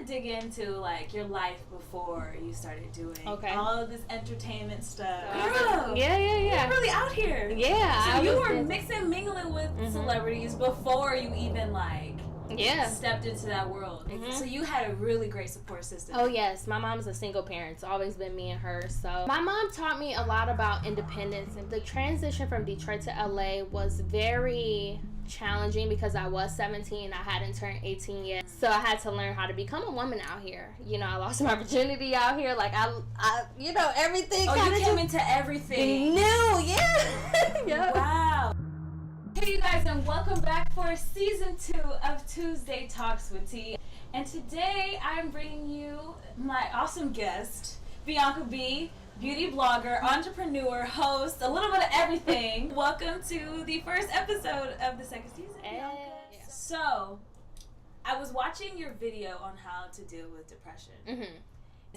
to dig into like your life before you started doing all of this entertainment stuff. Girl, yeah. You're really out here. Yeah. So you were mingling with celebrities before you even like stepped into that world. So you had a really great support system. Oh yes, my mom's a single parent. It's always been me and her. So my mom taught me a lot about independence, and the transition from Detroit to LA was very challenging because I was 17. I hadn't turned 18 yet, so I had to learn how to become a woman out here. You know, I lost my virginity out here. Like I you know, everything. Oh, you came into everything new. Yeah. Wow. Hey you guys, and welcome back for season 2 of Tuesday Talks with T. And today I'm bringing you my awesome guest, Bianca Bee, beauty blogger, entrepreneur, host, a little bit of everything. Welcome to the first episode of the second season, Bianca. So, I was watching your video on how to deal with depression.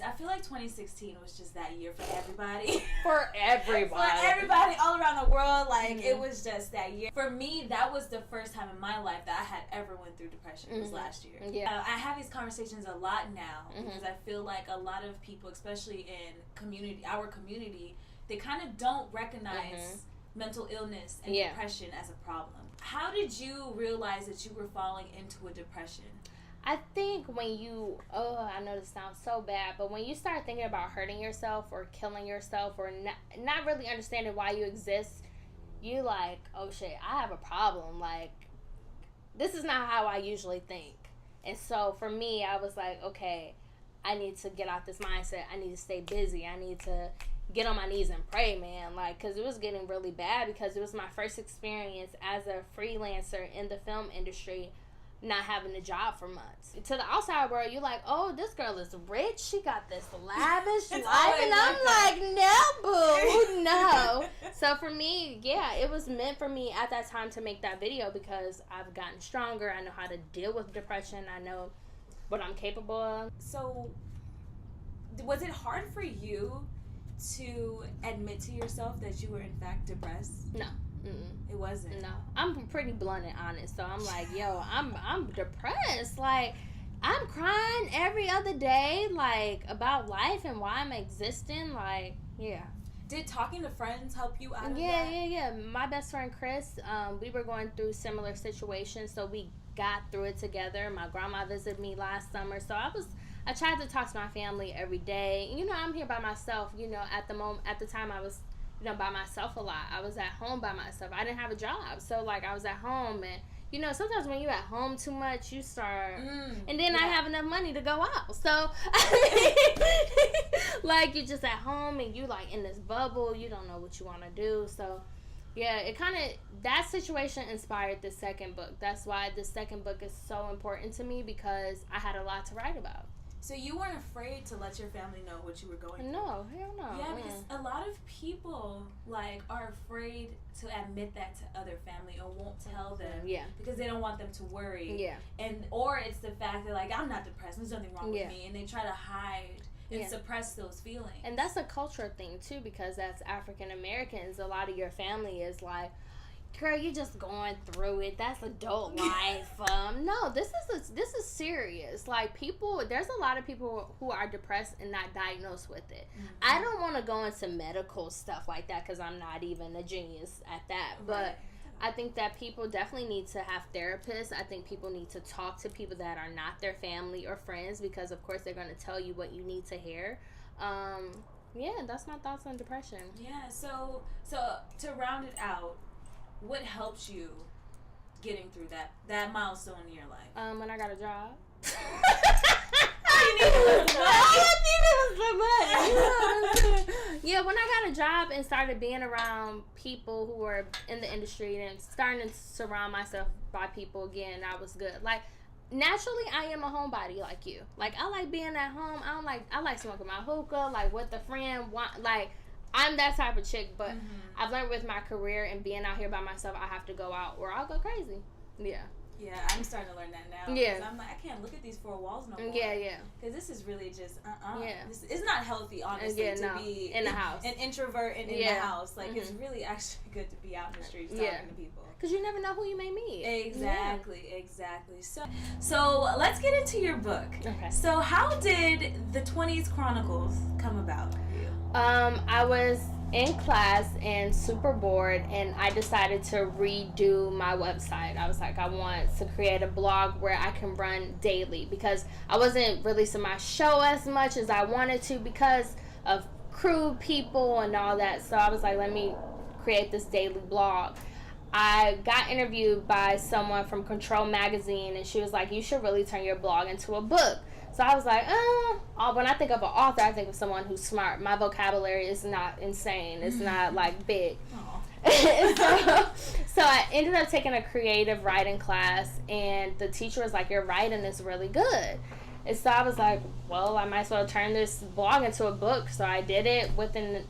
I feel like 2016 was just that year for everybody. For everybody all around the world. Like, it was just that year. For me, that was the first time in my life that I had ever went through depression. It was last year. Yeah. I have these conversations a lot now because I feel like a lot of people, especially in our community, they kind of don't recognize mental illness and depression as a problem. How did you realize that you were falling into a depression? I think when you, I know this sounds so bad, but when you start thinking about hurting yourself or killing yourself or not really understanding why you exist, you like, oh shit, I have a problem. Like, this is not how I usually think. And so for me, I was like, okay, I need to get out this mindset. I need to stay busy. I need to get on my knees and pray, man. Like, because it was getting really bad because it was my first experience as a freelancer in the film industry, not having a job for months. To the outside world, you're like, oh, this girl is rich. She got this lavish life. And I'm like, no, boo, no. So for me, it was meant for me at that time to make that video because I've gotten stronger. I know how to deal with depression. I know what I'm capable of. So was it hard for you to admit to yourself that you were in fact depressed? No. It wasn't. No, I'm pretty blunt and honest. So I'm like, yo, I'm depressed. Like, I'm crying every other day, like, about life and why I'm existing. Like, yeah. Did talking to friends help you out of that? Yeah. My best friend Chris, we were going through similar situations, so we got through it together. My grandma visited me last summer, so I tried to talk to my family every day. You know, I'm here by myself. You know, at the time I was, you know, by myself a lot. I was at home by myself. I didn't have a job. So, like, I was at home. And, you know, sometimes when you're at home too much, you start... and then I have enough money to go out. So, I mean, like, you're just at home and you, like, in this bubble. You don't know what you want to do. So, yeah, it kind of... That situation inspired the second book. That's why the second book is so important to me because I had a lot to write about. So you weren't afraid to let your family know what you were going through? No, hell no. Yeah, because a lot of people, like, are afraid to admit that to other family or won't tell them. Yeah. Because they don't want them to worry. Yeah. Or it's the fact that, like, I'm not depressed. There's nothing wrong with me. And they try to hide and suppress those feelings. And that's a cultural thing, too, because as African Americans, a lot of your family is like, girl, you're just going through it. That's adult life. No, this is serious. Like, there's a lot of people who are depressed and not diagnosed with it. I don't want to go into medical stuff like that because I'm not even a genius at that. But I think that people definitely need to have therapists. I think people need to talk to people that are not their family or friends because, of course, they're going to tell you what you need to hear. Yeah, that's my thoughts on depression. Yeah, so to round it out, what helps you getting through that milestone in your life? When I got a job. Yeah, when I got a job and started being around people who were in the industry and starting to surround myself by people again, that was good. Like, naturally, I am a homebody like you. Like, I like being at home. I like smoking my hookah, like with a friend. Like, I'm that type of chick, but I've learned with my career and being out here by myself, I have to go out or I'll go crazy. Yeah. Yeah, I'm starting to learn that now. Yeah. I'm like, I can't look at these four walls no more. Yeah. Because this is really just, Yeah. It's not healthy, honestly, to be in the house. an introvert and in the house. Like, it's really actually good to be out in the streets talking to people. Because you never know who you may meet. Exactly. So let's get into your book. Okay. So how did the 20s Chronicles come about for you? I was in class and super bored, and I decided to redo my website. I was like, I want to create a blog where I can run daily, because I wasn't releasing my show as much as I wanted to because of crew people and all that. So I was like, let me create this daily blog. I got interviewed by someone from Control Magazine, and she was like, you should really turn your blog into a book. So I was like, when I think of an author, I think of someone who's smart. My vocabulary is not insane. It's not, like, big. So I ended up taking a creative writing class, and the teacher was like, your writing is really good. And so I was like, well, I might as well turn this blog into a book. So I did it within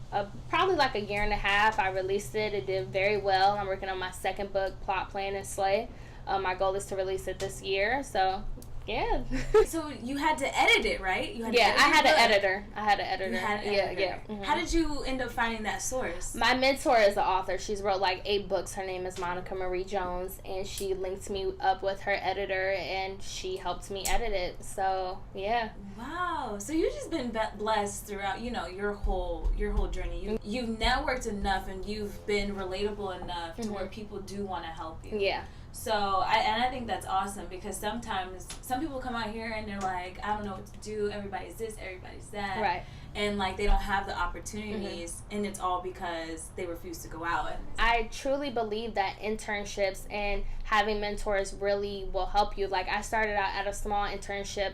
probably like a year and a half. I released it. It did very well. I'm working on my second book, Plot, Plan, and Slay. My goal is to release it this year. So... yeah. So you had to edit it, right? I had an editor. Yeah. Mm-hmm. How did you end up finding that source? My mentor is an author. She's wrote like 8 books. Her name is Monica Marie Jones, and she linked me up with her editor, and she helped me edit it. So yeah. Wow. So you've just been blessed throughout, your whole journey. You've networked enough, and you've been relatable enough to where people do want to help you. Yeah. So, I think that's awesome, because sometimes some people come out here and they're like, I don't know what to do, everybody's this, everybody's that. Right. And, like, they don't have the opportunities, and it's all because they refuse to go out. I truly believe that internships and having mentors really will help you. Like, I started out at a small internship,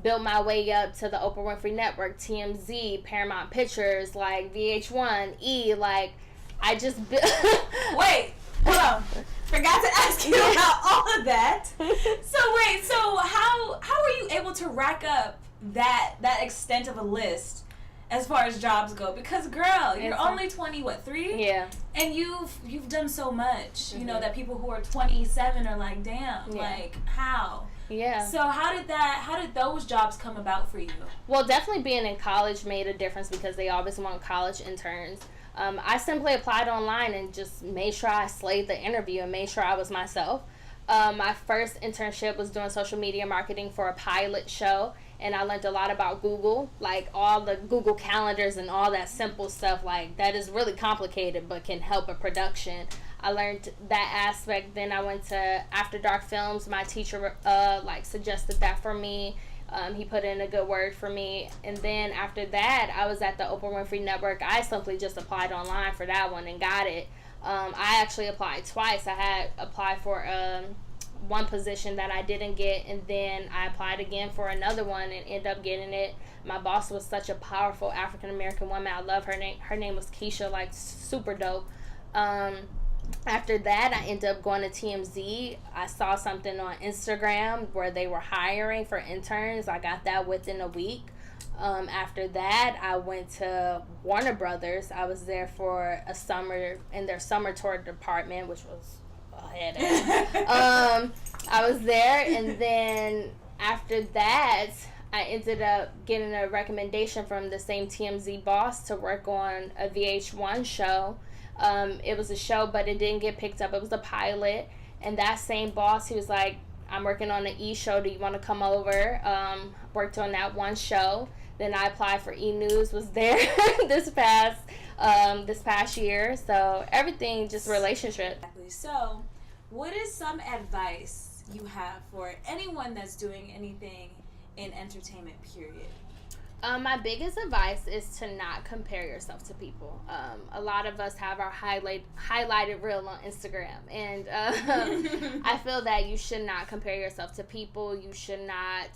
built my way up to the Oprah Winfrey Network, TMZ, Paramount Pictures, like, VH1, E, like, I just... Wait, hold on. Forgot to ask you about all of that. So how were you able to rack up that extent of a list as far as jobs go? Because girl, you're only 23? Yeah. And you've done so much. You know that people who are 27 are like, damn, like how? Yeah. So how did those jobs come about for you? Well, definitely being in college made a difference, because they always want college interns. I simply applied online and just made sure I slayed the interview and made sure I was myself. My first internship was doing social media marketing for a pilot show, and I learned a lot about Google, like all the Google calendars and all that simple stuff, like that is really complicated but can help a production. I learned that aspect. Then I went to After Dark Films. My teacher suggested that for me. He put in a good word for me. And then after that, I was at the Oprah Winfrey Network. I simply just applied online for that one and got it. I actually applied twice. I had applied for one position that I didn't get, and then I applied again for another one and ended up getting it. My boss was such a powerful African-American woman. I love her name. Her name was Keisha, like super dope. After that, I ended up going to TMZ. I saw something on Instagram where they were hiring for interns. I got that within a week. After that, I went to Warner Brothers. I was there for a summer in their summer tour department, which was a headache. I was there, and then after that, I ended up getting a recommendation from the same TMZ boss to work on a VH1 show. It was a show, but it didn't get picked up. It was a pilot. And that same boss, he was like, I'm working on the E! Show. Do you want to come over? Worked on that one show. Then I applied for E! News, was there this past year. So everything, just relationship. Exactly. So what is some advice you have for anyone that's doing anything in entertainment, period? My biggest advice is to not compare yourself to people. A lot of us have our highlighted reel on Instagram, and I feel that you should not compare yourself to people. You should not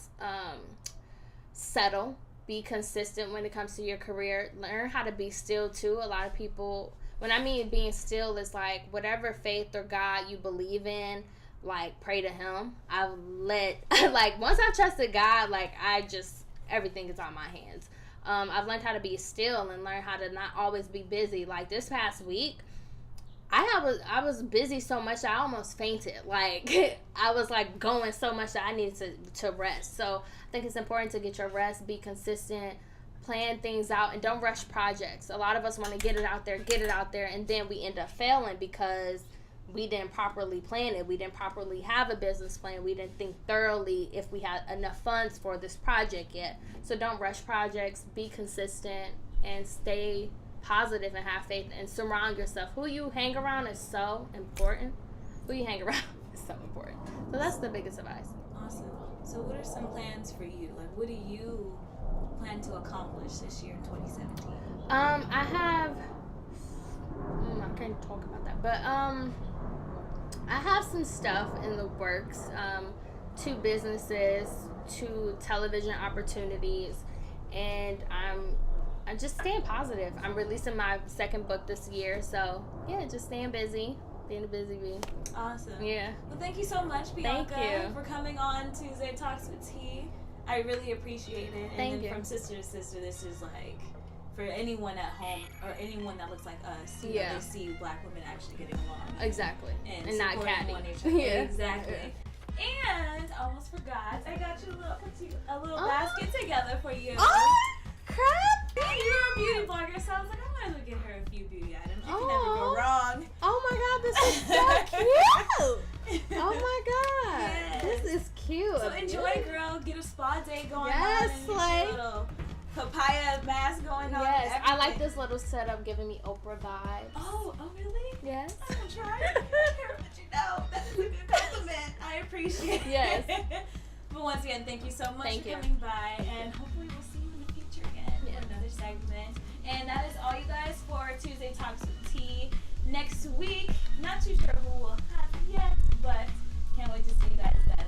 settle. Be consistent when it comes to your career. Learn how to be still too. A lot of people, when I mean being still, is like whatever faith or God you believe in, like pray to Him. Once I trusted God, everything is on my hands. I've learned how to be still and learn how to not always be busy. Like this past week, I was busy so much that I almost fainted. Like I was like going so much that I needed to rest. So I think it's important to get your rest, be consistent, plan things out, and don't rush projects. A lot of us want to get it out there, and then we end up failing because we didn't properly plan it. We didn't properly have a business plan. We didn't think thoroughly if we had enough funds for this project yet. So don't rush projects, be consistent, and stay positive and have faith, and surround yourself. Who you hang around is so important. Who you hang around is so important. So that's the biggest advice. Awesome. So what are some plans for you? Like, what do you plan to accomplish this year in 2017? I have I can't talk about that, but I have some stuff in the works. 2 businesses, 2 television opportunities, and I'm just staying positive. I'm releasing my 2nd book this year, so yeah, just staying busy, being a busy bee. Awesome. Yeah. Well, thank you so much, Bianca, Thank you for coming on Tuesday Talks with T. I really appreciate it. And Thank then you. from sister to sister, this is like, for anyone at home or anyone that looks like us, you know, Yeah. they see Black women actually getting along. Exactly. And not supporting catty. one another. Yeah. Exactly. And almost forgot, I got you a little Oh. basket together for you. Oh, crap! You're a beauty blogger, so I was like, I might as well get her a few beauty items. You can never Oh. go wrong. Oh my god, this is so cute! Oh my god, Yes. this is cute. So enjoy, girl. Get a spa day going Yes, on. And get like- your little papaya mask going on. Yes, and I like everything. this little setup, giving me Oprah vibes. Oh, really? Yes. I'm gonna try it. But you know, that's a good compliment. I appreciate Yes. it. But once again, thank you so much Thank for you. coming by, and hopefully we'll see you in the future again Yeah. for another segment. And that is all, you guys, for Tuesday Talks with T. Next week, not too sure who we'll have yet, but can't wait to see you guys then.